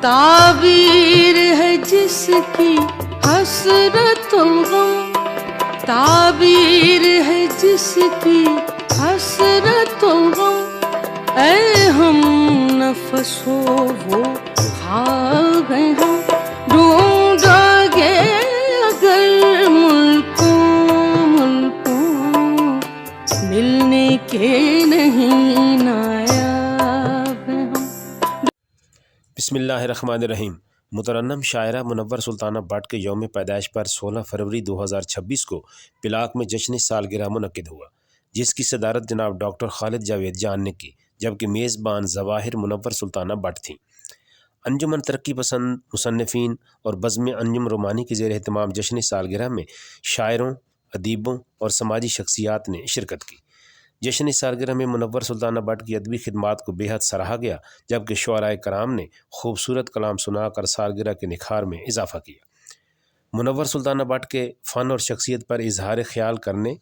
تعبیر ہے جس کی حسرت و غم، تعبیر ہے جس کی حسرت و غم، اے ہم نفس ہو وہ خواب ہیں ہم، ڈھونڈا گے اگر ملکوں ملنے کے نہیں نایاب ہیں ہم۔ بسم اللہ الرحمن الرحیم۔ مترنم شاعرہ منور سلطانہ بٹ کے یوم پیدائش پر 16 فروری 2026 کو پلاک میں جشن سالگرہ منعقد ہوا، جس کی صدارت جناب ڈاکٹر خالد جاوید جان نے کی، جبکہ میزبان ظواہر منور سلطانہ بٹ تھیں۔ انجمن ترقی پسند مصنفین اور بزم انجم رومانی کے زیر اہتمام جشن سالگرہ میں شاعروں، ادیبوں اور سماجی شخصیات نے شرکت کی۔ جشن سالگرہ میں منور سلطانہ بٹ کی ادبی خدمات کو بے حد سراہا گیا، جبکہ شعراء کرام نے خوبصورت کلام سنا کر سالگرہ کے نکھار میں اضافہ کیا۔ منور سلطانہ بٹ کے فن اور شخصیت پر اظہار خیال کرنے،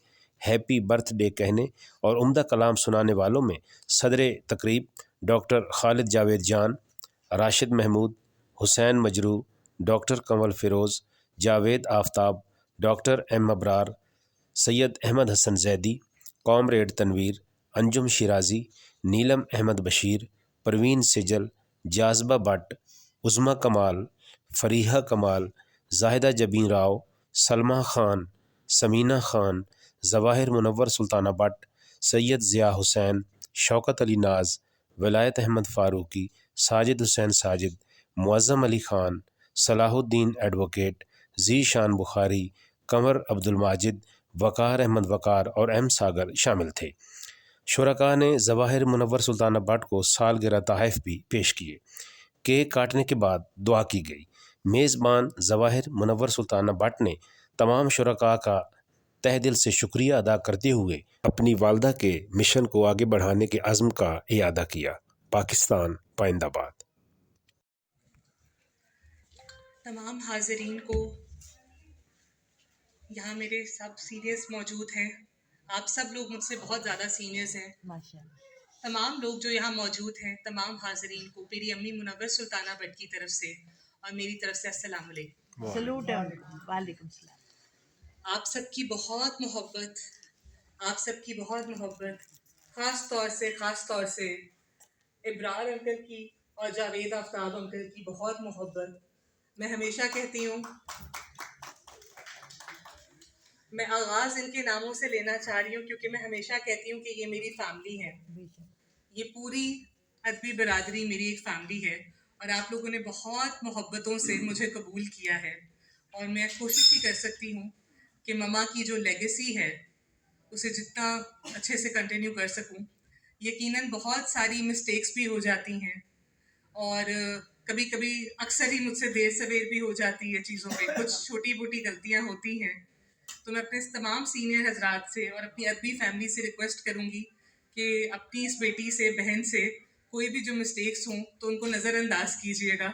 ہیپی برتھ ڈے کہنے اور عمدہ کلام سنانے والوں میں صدر تقریب doctor Khalid Javed Jan, Rashid Mahmood, Hussain Majrooh, doctor Kanwal Feroz, Javed Aftab, doctor M Abrar, Syed Ahmed Hasan Zaidi, comrade Tanveer, Anjum Shirazi, Neelam Ahmed Bashir, Parveen Sajal, Jazba Butt, Uzma Kamal, Fariha Kamal, Zahida Jabeen Rao, Salma Khan, Samina Khan, Zawahir Munawar Sultana Butt, Syed Zia Hussain, Shaukat Ali Naz, Wilayat Ahmed Farooqui, Sajid حسین ساجد، معظم علی خان، صلاح الدین ایڈوکیٹ، ذی شان بخاری، قمر عبد الماجد، وقار احمد وقار اور ایم ساگر شامل تھے۔ شرکاء نے ظواہر منور سلطانہ بٹ کو سالگرہ تحائف بھی پیش کیے۔ کیک کاٹنے کے بعد دعا کی گئی۔ میزبان ظواہر منور سلطانہ بٹ نے تمام شرکاء کا تہ دل سے شکریہ ادا کرتے ہوئے اپنی والدہ کے مشن کو آگے بڑھانے کے عزم کا اعادہ کیا۔ پاکستان پائندہ باد۔ تمام حاضرین کو، یہاں میرے سب سینئرز موجود ہیں، آپ سب لوگ مجھ سے بہت زیادہ سینئرز ہیں، تمام لوگ جو یہاں موجود ہیں، تمام حاضرین کو میری امی منور سلطانہ بٹ کی طرف سے اور میری طرف سے السلام علیکم۔ سلوٹ ہے، وعلیکم السلام۔ آپ سب کی بہت محبت، آپ سب کی بہت محبت، خاص طور سے ابرار انکل کی اور جاوید آفتاب انکل کی بہت محبت۔ میں ہمیشہ کہتی ہوں، میں آغاز ان کے ناموں سے لینا چاہ رہی ہوں کیونکہ میں ہمیشہ کہتی ہوں کہ یہ میری فیملی ہے، یہ پوری ادبی برادری میری ایک فیملی ہے، اور آپ لوگوں نے بہت محبتوں سے مجھے قبول کیا ہے، اور میں کوشش ہی کر سکتی ہوں کہ مما کی جو لیگیسی ہے اسے جتنا اچھے سے کنٹینیو کر سکوں۔ یقیناً بہت ساری مسٹیکس بھی ہو جاتی ہیں، اور کبھی کبھی اکثر ہی مجھ سے دیر سویر بھی ہو جاتی ہے چیزوں پہ، کچھ چھوٹی موٹی غلطیاں ہوتی ہیں، تو میں اپنے تمام سینئر حضرات سے اور اپنی ادبی فیملی سے ریکویسٹ کروں گی کہ اپنی اس بیٹی سے، بہن سے کوئی بھی جو مسٹیکس ہوں تو ان کو نظر انداز کیجیے گا۔